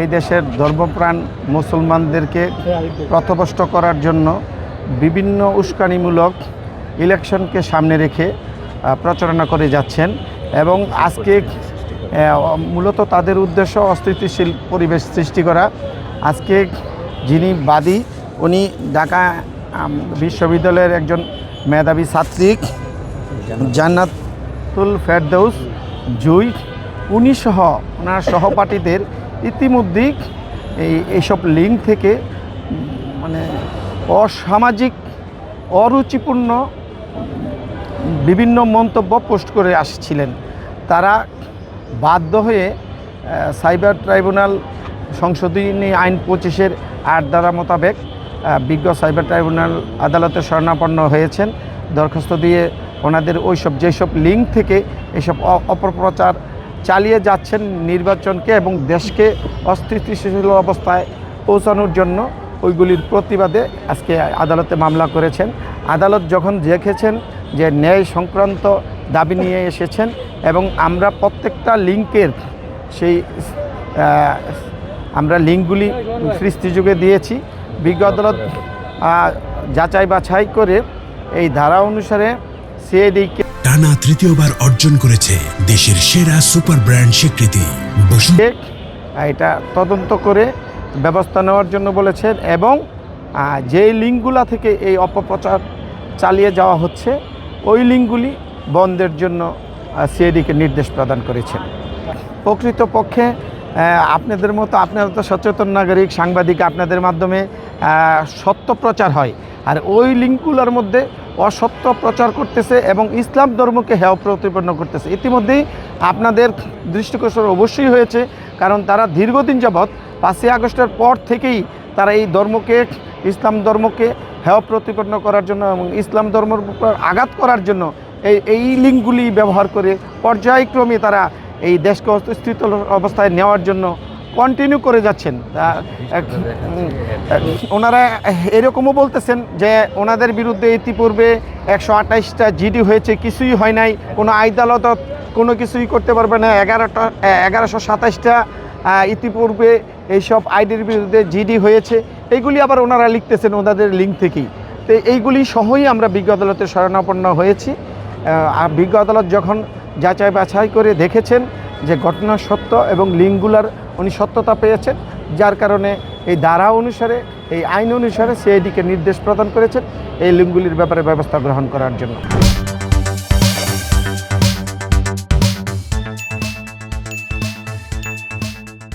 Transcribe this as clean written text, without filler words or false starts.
এই দেশের ধর্মপ্রাণ মুসলমানদেরকে পথভ্রষ্ট করার জন্য বিভিন্ন উস্কানিমূলক ইলেকশনকে সামনে রেখে প্রচারণা করে যাচ্ছেন এবং আজকে মূলত তাদের উদ্দেশ্য অস্থিতিশীল পরিবেশ সৃষ্টি করা। আজকে যিনি বাদী উনি ঢাকা বিশ্ববিদ্যালয়ের একজন মেধাবী ছাত্রী জান্নাতুল ফেরদৌস জুই, উনি সহ ওনার সহপাঠীদের ইতিমধ্যেই এইসব লিঙ্ক থেকে অসামাজিক অরুচিপূর্ণ বিভিন্ন মন্তব্য পোস্ট করে আসছিলেন। তারা বাধ্য হয়ে সাইবার ট্রাইব্যুনাল সংশোধনী আইন 25-এর 8 ধারা মোতাবেক বিজ্ঞ সাইবার ট্রাইব্যুনাল আদালতে শরণাপন্ন হয়েছেন। দরখাস্ত দিয়ে ওনাদের যেসব লিঙ্ক থেকে এসব অপপ্রচার চালিয়ে যাচ্ছেন নির্বাচনকে এবং দেশকে অস্থিতিশীল অবস্থায় পৌঁছানোর জন্য, ওইগুলির প্রতিবাদে আজকে আদালতে মামলা করেছেন। আদালত যখন দেখেছেন যে ন্যায় সংক্রান্ত দাবি নিয়ে এসেছেন এবং আমরা প্রত্যেকটা লিঙ্কের আমরা লিঙ্কগুলি সৃষ্টিযোগে দিয়েছি, বিজ্ঞ আদালত যাচাই বাছাই করে এই ধারা অনুসারে সিআইডিকে টানা তৃতীয়বার অর্জন করেছে দেশের সেরা সুপার ব্র্যান্ড স্বীকৃতি। এটা তদন্ত করে ব্যবস্থা নেওয়ার জন্য বলেছেন এবং যে লিঙ্কগুলা থেকে এই অপপ্রচার চালিয়ে যাওয়া হচ্ছে ওই লিঙ্কগুলি বন্ধের জন্য সিআইডিকে নির্দেশ প্রদান করেছেন। প্রকৃতপক্ষে আপনাদের মতো, আপনারা তো সচেতন নাগরিক সাংবাদিক, আপনাদের মাধ্যমে সত্য প্রচার হয়, আর ওই লিঙ্কগুলোর মধ্যে অসত্য প্রচার করতেছে এবং ইসলাম ধর্মকে হেয় প্রতিপন্ন করতেছে। ইতিমধ্যেই আপনাদের দৃষ্টিগোচর অবশ্যই হয়েছে, কারণ তারা দীর্ঘদিন যাবৎ 5ই আগস্টের পর থেকেই তারা এই ধর্মকে, ইসলাম ধর্মকে হেয় প্রতিপন্ন করার জন্য এবং ইসলাম ধর্মের উপর আঘাত করার জন্য এই লিঙ্কগুলি ব্যবহার করে পর্যায়ক্রমে তারা এই দেশকে অস্থিতিশীল অবস্থায় নেওয়ার জন্য কন্টিনিউ করে যাচ্ছেন। ওনারা এরকমও বলতেছেন যে ওনাদের বিরুদ্ধে ইতিপূর্বে 128টা জিডি হয়েছে, কিছুই হয় নাই, কোনো আদালত কোনো কিছুই করতে পারবে না। 1127টা ইতিপূর্বে এইসব আইডির বিরুদ্ধে জিডি হয়েছে, এইগুলি আবার ওনারা লিখতেছেন ওনাদের লিঙ্ক থেকেই। তো এইগুলি সহই আমরা বিজ্ঞ আদালতে শরণাপন্ন হয়েছি। বিজ্ঞ আদালত যখন যাচাই বাছাই করে দেখেছেন যে ঘটনা সত্য এবং লিঙ্কগুলার উনি সত্যতা পেয়েছেন, যার কারণে এই ধারা অনুসারে, এই আইন অনুসারে সিআইডিকে নির্দেশ প্রদান করেছেন এই লিঙ্কগুলির ব্যাপারে ব্যবস্থা গ্রহণ করার জন্য।